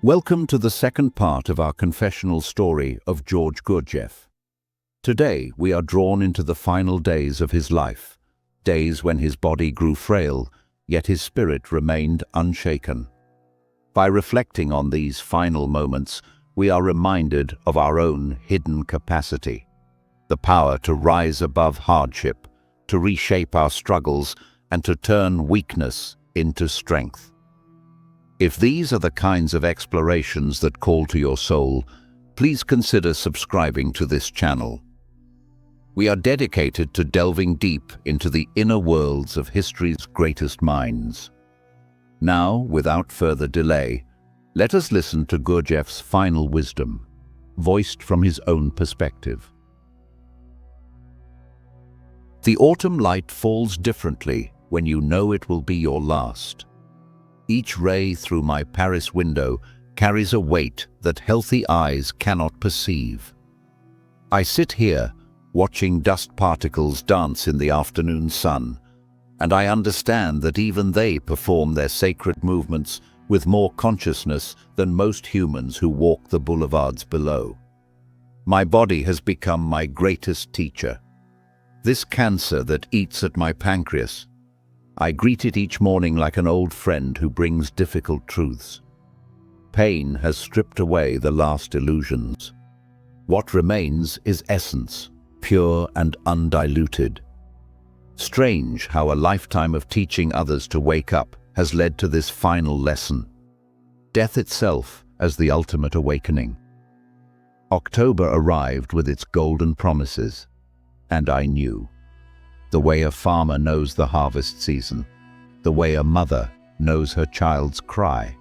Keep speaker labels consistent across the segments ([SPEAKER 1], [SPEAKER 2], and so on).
[SPEAKER 1] Welcome to the second part of our confessional story of George Gurdjieff. Today we are drawn into the final days of his life, days when his body grew frail, yet his spirit remained unshaken. By reflecting on these final moments, we are reminded of our own hidden capacity, the power to rise above hardship, to reshape our struggles, and to turn weakness into strength. If these are the kinds of explorations that call to your soul, please consider subscribing to this channel. We are dedicated to delving deep into the inner worlds of history's greatest minds. Now, without further delay, let us listen to Gurdjieff's final wisdom, voiced from his own perspective. The autumn light falls differently when you know it will be your last. Each ray through my Paris window carries a weight that healthy eyes cannot perceive. I sit here, watching dust particles dance in the afternoon sun, and I understand that even they perform their sacred movements with more consciousness than most humans who walk the boulevards below. My body has become my greatest teacher. This cancer that eats at my pancreas, I greet it each morning like an old friend who brings difficult truths. Pain has stripped away the last illusions. What remains is essence, pure and undiluted. Strange how a lifetime of teaching others to wake up has led to this final lesson. Death itself as the ultimate awakening. October arrived with its golden promises, and I knew. The way a farmer knows the harvest season, the way a mother knows her child's cry.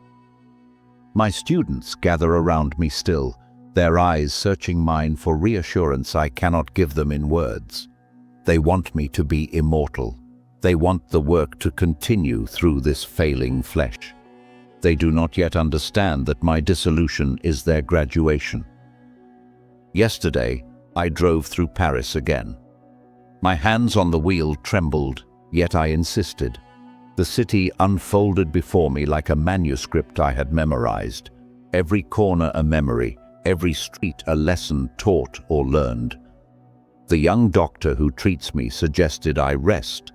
[SPEAKER 1] My students gather around me still, their eyes searching mine for reassurance I cannot give them in words. They want me to be immortal. They want the work to continue through this failing flesh. They do not yet understand that my dissolution is their graduation. Yesterday, I drove through Paris again. My hands on the wheel trembled, yet I insisted. The city unfolded before me like a manuscript I had memorized. Every corner a memory, every street a lesson taught or learned. The young doctor who treats me suggested I rest.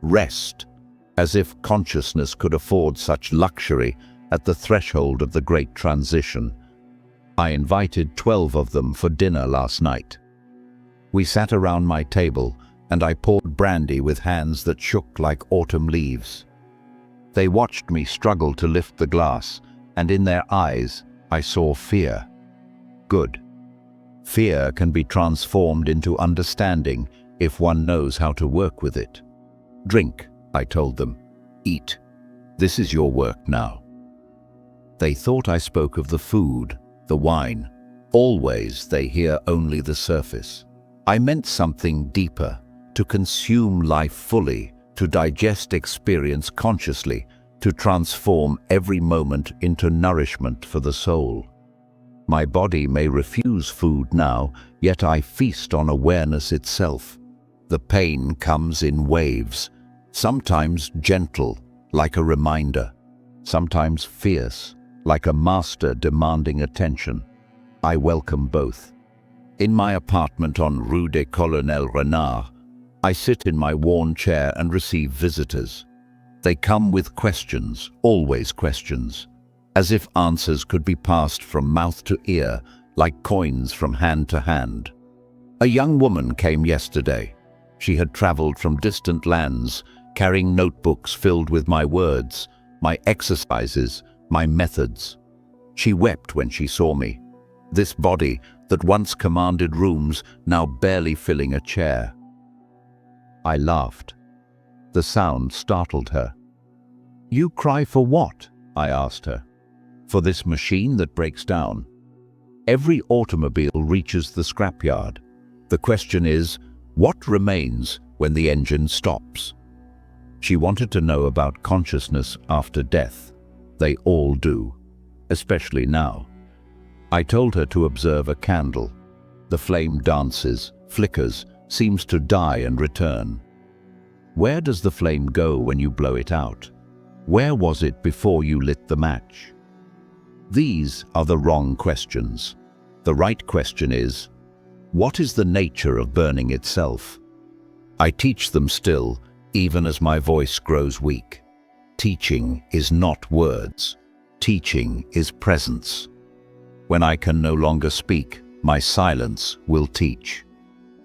[SPEAKER 1] Rest, as if consciousness could afford such luxury at the threshold of the great transition. I invited 12 of them for dinner last night. We sat around my table, and I poured brandy with hands that shook like autumn leaves. They watched me struggle to lift the glass, and in their eyes I saw fear. Good. Fear can be transformed into understanding if one knows how to work with it. Drink, I told them. Eat. This is your work now. They thought I spoke of the food, the wine. Always they hear only the surface. I meant something deeper, to consume life fully, to digest experience consciously, to transform every moment into nourishment for the soul. My body may refuse food now, yet I feast on awareness itself. The pain comes in waves, sometimes gentle, like a reminder, sometimes fierce, like a master demanding attention. I welcome both. In my apartment on Rue des Colonels Renard, I sit in my worn chair and receive visitors. They come with questions, always questions, as if answers could be passed from mouth to ear, like coins from hand to hand. A young woman came yesterday. She had traveled from distant lands, carrying notebooks filled with my words, my exercises, my methods. She wept when she saw me. This body that once commanded rooms, now barely filling a chair. I laughed. The sound startled her. "You cry for what?" I asked her. "For this machine that breaks down. Every automobile reaches the scrapyard. The question is, what remains when the engine stops?" She wanted to know about consciousness after death. They all do, especially now. I told her to observe a candle. The flame dances, flickers, seems to die and return. Where does the flame go when you blow it out? Where was it before you lit the match? These are the wrong questions. The right question is, what is the nature of burning itself? I teach them still, even as my voice grows weak. Teaching is not words. Teaching is presence. When I can no longer speak, my silence will teach.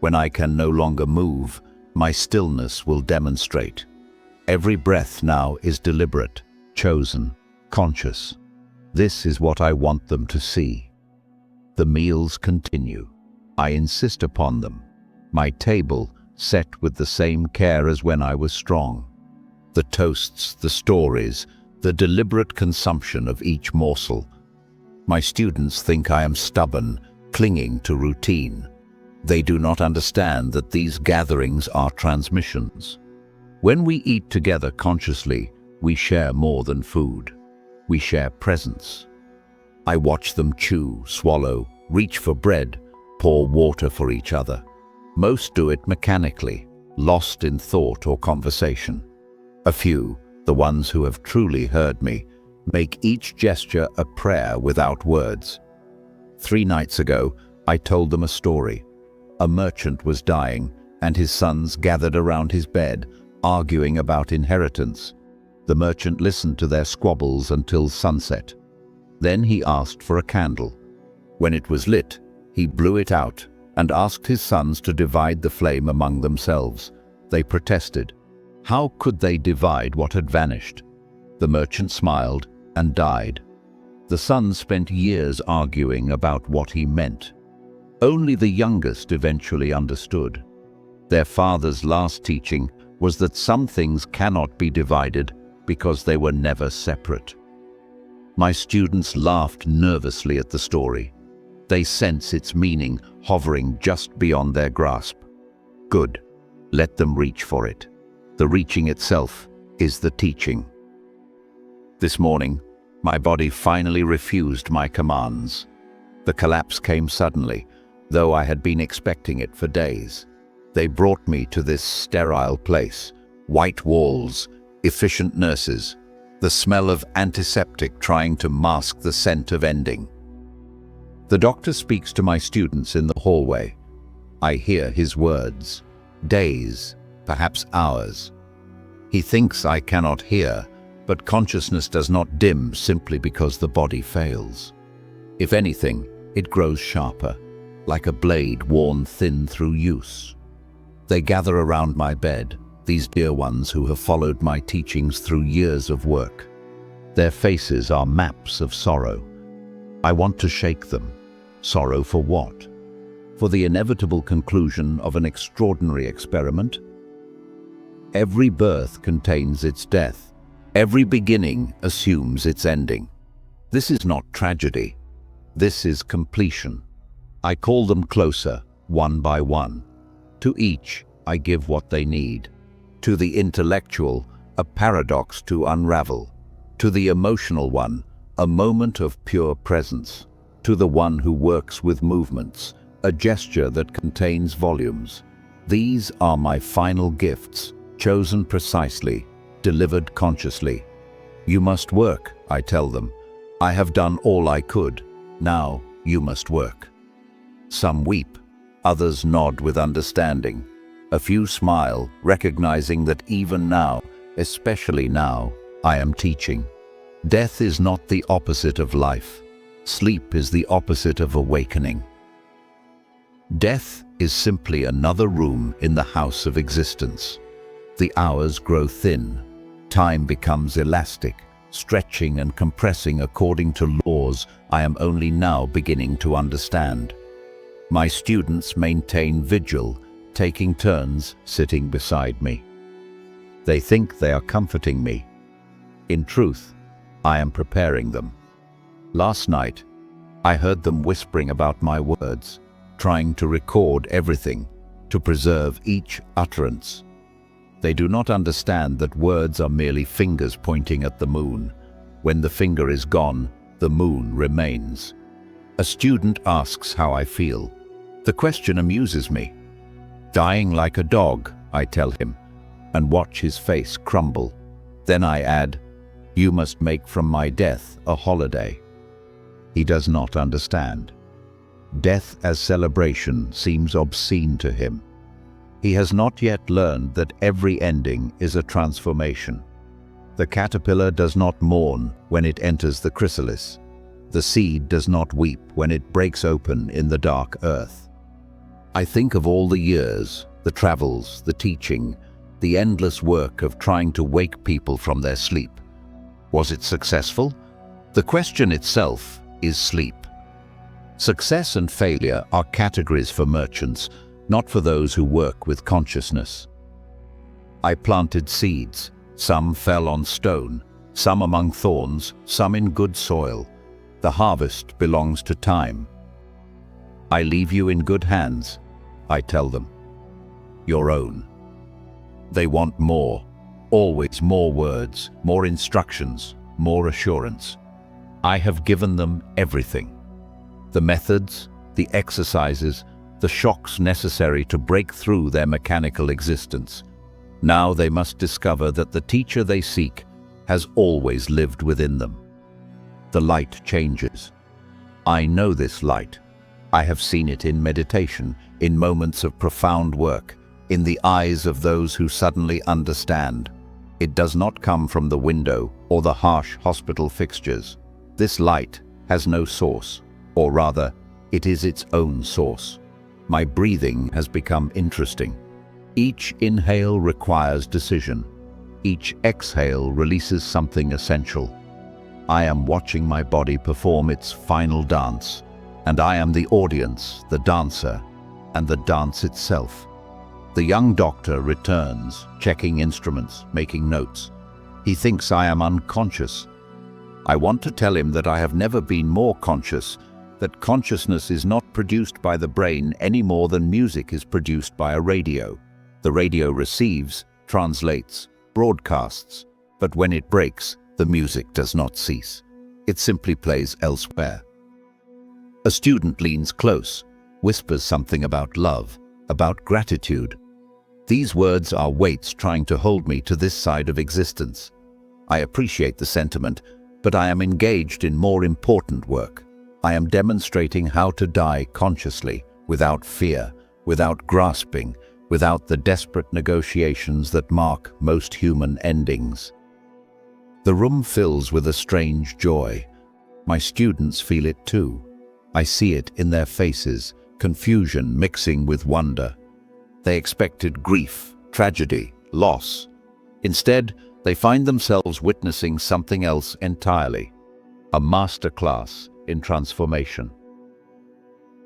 [SPEAKER 1] When I can no longer move, my stillness will demonstrate. Every breath now is deliberate, chosen, conscious. This is what I want them to see. The meals continue. I insist upon them. My table set with the same care as when I was strong. The toasts, the stories, the deliberate consumption of each morsel. My students think I am stubborn, clinging to routine. They do not understand that these gatherings are transmissions. When we eat together consciously, we share more than food. We share presence. I watch them chew, swallow, reach for bread, pour water for each other. Most do it mechanically, lost in thought or conversation. A few, the ones who have truly heard me, make each gesture a prayer without words. 3 nights ago, I told them a story. A merchant was dying, and his sons gathered around his bed, arguing about inheritance. The merchant listened to their squabbles until sunset. Then he asked for a candle. When it was lit, he blew it out and asked his sons to divide the flame among themselves. They protested. How could they divide what had vanished? The merchant smiled and died. The sons spent years arguing about what he meant. Only the youngest eventually understood. Their father's last teaching was that some things cannot be divided because they were never separate. My students laughed nervously at the story. They sense its meaning hovering just beyond their grasp. Good. Let them reach for it. The reaching itself is the teaching. This morning, my body finally refused my commands. The collapse came suddenly, though I had been expecting it for days. They brought me to this sterile place, white walls, efficient nurses, the smell of antiseptic trying to mask the scent of ending. The doctor speaks to my students in the hallway. I hear his words. Days, perhaps hours. He thinks I cannot hear, but consciousness does not dim simply because the body fails. If anything, it grows sharper, like a blade worn thin through use. They gather around my bed, these dear ones who have followed my teachings through years of work. Their faces are maps of sorrow. I want to shake them. Sorrow for what? For the inevitable conclusion of an extraordinary experiment? Every birth contains its death. Every beginning assumes its ending. This is not tragedy. This is completion. I call them closer, one by one. To each, I give what they need. To the intellectual, a paradox to unravel. To the emotional one, a moment of pure presence. To the one who works with movements, a gesture that contains volumes. These are my final gifts, chosen precisely, delivered consciously. You must work, I tell them. I have done all I could. Now you must work. Some weep, others nod with understanding. A few smile, recognizing that even now, especially now, I am teaching. Death is not the opposite of life. Sleep is the opposite of awakening. Death is simply another room in the house of existence. The hours grow thin. Time becomes elastic, stretching and compressing according to laws I am only now beginning to understand. My students maintain vigil, taking turns sitting beside me. They think they are comforting me. In truth, I am preparing them. Last night, I heard them whispering about my words, trying to record everything, to preserve each utterance. They do not understand that words are merely fingers pointing at the moon. When the finger is gone, the moon remains. A student asks how I feel. The question amuses me. Dying like a dog, I tell him, and watch his face crumble. Then I add, you must make from my death a holiday. He does not understand. Death as celebration seems obscene to him. He has not yet learned that every ending is a transformation. The caterpillar does not mourn when it enters the chrysalis. The seed does not weep when it breaks open in the dark earth. I think of all the years, the travels, the teaching, the endless work of trying to wake people from their sleep. Was it successful? The question itself is sleep. Success and failure are categories for merchants, not for those who work with consciousness. I planted seeds. Some fell on stone, some among thorns, some in good soil. The harvest belongs to time. I leave you in good hands, I tell them. Your own. They want more, always more words, more instructions, more assurance. I have given them everything. The methods, the exercises, the shocks necessary to break through their mechanical existence. Now they must discover that the teacher they seek has always lived within them. The light changes. I know this light. I have seen it in meditation, in moments of profound work, in the eyes of those who suddenly understand. It does not come from the window or the harsh hospital fixtures. This light has no source, or rather, it is its own source. My breathing has become interesting. Each inhale requires decision. Each exhale releases something essential. I am watching my body perform its final dance, and I am the audience, the dancer, and the dance itself. The young doctor returns, checking instruments, making notes. He thinks I am unconscious. I want to tell him that I have never been more conscious, that consciousness is not produced by the brain any more than music is produced by a radio. The radio receives, translates, broadcasts, but when it breaks, the music does not cease. It simply plays elsewhere. A student leans close, whispers something about love, about gratitude. These words are weights trying to hold me to this side of existence. I appreciate the sentiment, but I am engaged in more important work. I am demonstrating how to die consciously, without fear, without grasping, without the desperate negotiations that mark most human endings. The room fills with a strange joy. My students feel it too. I see it in their faces, confusion mixing with wonder. They expected grief, tragedy, loss. Instead, they find themselves witnessing something else entirely, a masterclass in transformation.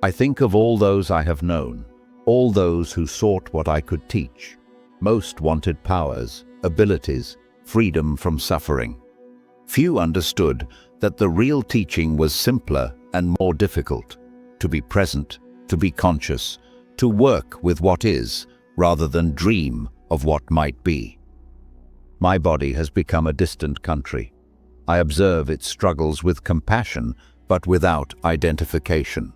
[SPEAKER 1] I think of all those I have known, all those who sought what I could teach. Most wanted powers, abilities, freedom from suffering. Few understood that the real teaching was simpler and more difficult: to be present, to be conscious, to work with what is, rather than dream of what might be. My body has become a distant country. I observe its struggles with compassion, but without identification.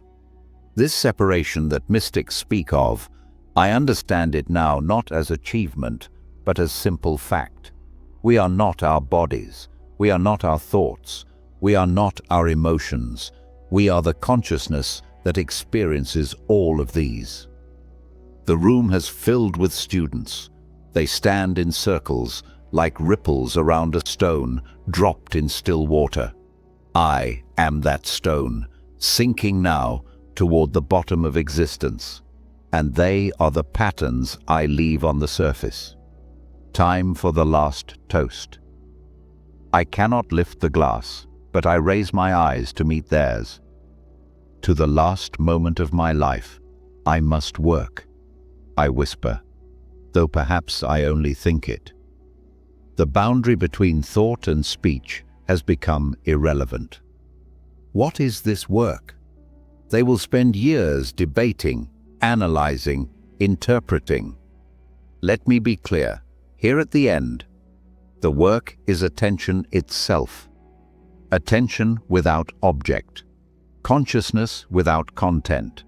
[SPEAKER 1] This separation that mystics speak of, I understand it now not as achievement, but as simple fact. We are not our bodies. We are not our thoughts. We are not our emotions. We are the consciousness that experiences all of these. The room has filled with students. They stand in circles, like ripples around a stone dropped in still water. I am that stone, sinking now toward the bottom of existence, and they are the patterns I leave on the surface. Time for the last toast. I cannot lift the glass, but I raise my eyes to meet theirs. To the last moment of my life, I must work, I whisper, though perhaps I only think it. The boundary between thought and speech has become irrelevant. What is this work? They will spend years debating, analyzing, interpreting. Let me be clear, here at the end, the work is attention itself. Attention without object. Consciousness without content.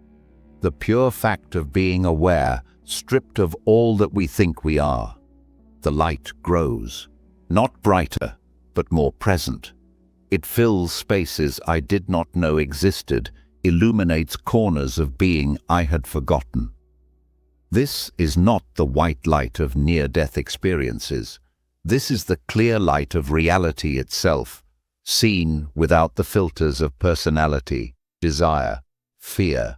[SPEAKER 1] The pure fact of being aware, stripped of all that we think we are. The light grows, not brighter, but more present. It fills spaces I did not know existed, illuminates corners of being I had forgotten. This is not the white light of near-death experiences. This is the clear light of reality itself, seen without the filters of personality, desire, fear.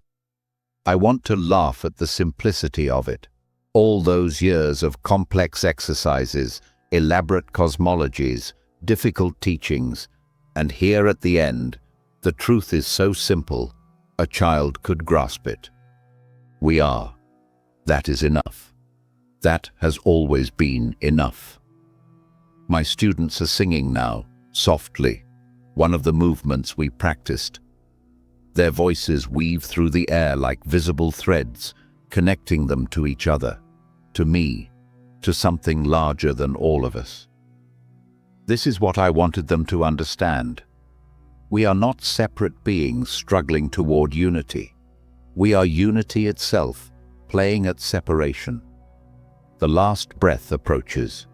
[SPEAKER 1] I want to laugh at the simplicity of it. All those years of complex exercises, elaborate cosmologies, difficult teachings, and here at the end, the truth is so simple, a child could grasp it. We are. That is enough. That has always been enough. My students are singing now, softly, one of the movements we practiced. Their voices weave through the air like visible threads, connecting them to each other, to me, to something larger than all of us. This is what I wanted them to understand. We are not separate beings struggling toward unity. We are unity itself, playing at separation. The last breath approaches.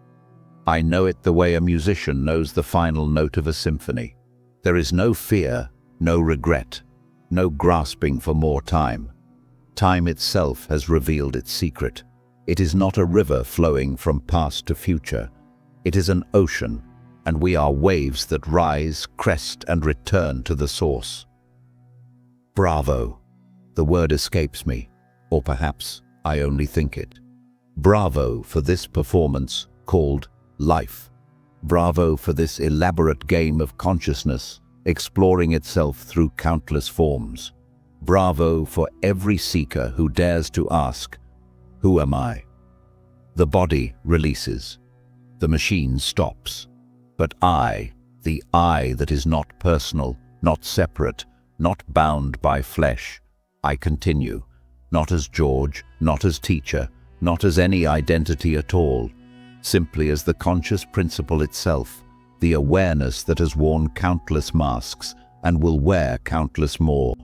[SPEAKER 1] I know it the way a musician knows the final note of a symphony. There is no fear, no regret, no grasping for more time. Time itself has revealed its secret. It is not a river flowing from past to future. It is an ocean, and we are waves that rise, crest, and return to the source. Bravo! The word escapes me, or perhaps I only think it. Bravo for this performance called life. Bravo for this elaborate game of consciousness, exploring itself through countless forms. Bravo for every seeker who dares to ask, "Who am I?" The body releases. The machine stops. But I, the I that is not personal, not separate, not bound by flesh, I continue, not as George, not as teacher, not as any identity at all, simply as the conscious principle itself, the awareness that has worn countless masks and will wear countless more.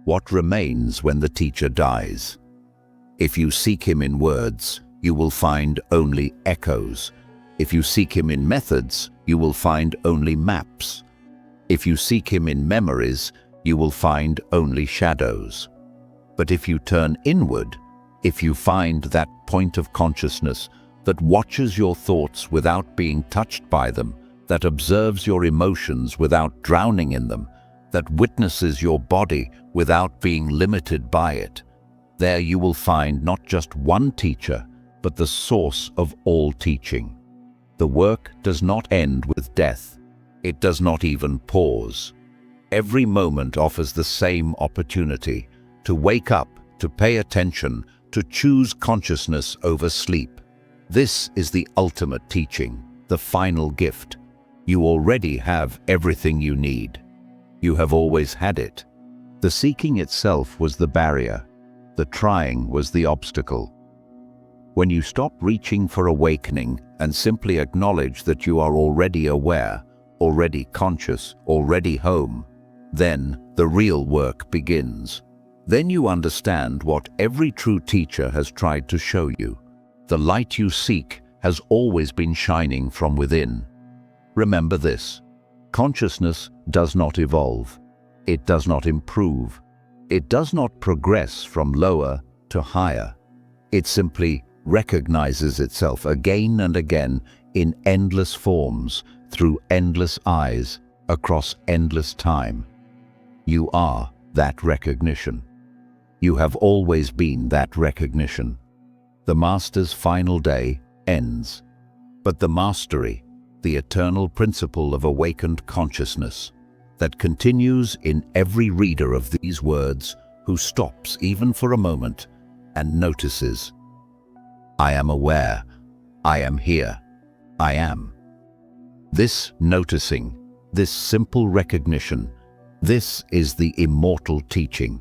[SPEAKER 1] What remains when the teacher dies? If you seek him in words, you will find only echoes. If you seek him in methods, you will find only maps. If you seek him in memories, you will find only shadows. But if you turn inward, if you find that point of consciousness that watches your thoughts without being touched by them, that observes your emotions without drowning in them, that witnesses your body without being limited by it, there you will find not just one teacher, but the source of all teaching. The work does not end with death. It does not even pause. Every moment offers the same opportunity to wake up, to pay attention, to choose consciousness over sleep. This is the ultimate teaching, the final gift. You already have everything you need. You have always had it. The seeking itself was the barrier. The trying was the obstacle. When you stop reaching for awakening and simply acknowledge that you are already aware, already conscious, already home, then the real work begins. Then you understand what every true teacher has tried to show you. The light you seek has always been shining from within. Remember this: consciousness does not evolve. It does not improve. It does not progress from lower to higher. It simply recognizes itself again and again in endless forms, through endless eyes, across endless time. You are that recognition. You have always been that recognition. The Master's final day ends, but the mastery, the eternal principle of awakened consciousness, that continues in every reader of these words who stops even for a moment and notices, I am aware, I am here, I am. This noticing, this simple recognition, this is the immortal teaching.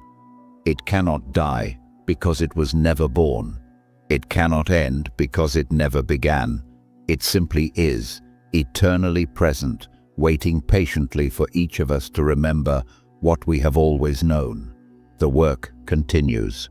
[SPEAKER 1] It cannot die because it was never born. It cannot end because it never began. It simply is, eternally present, waiting patiently for each of us to remember what we have always known. The work continues.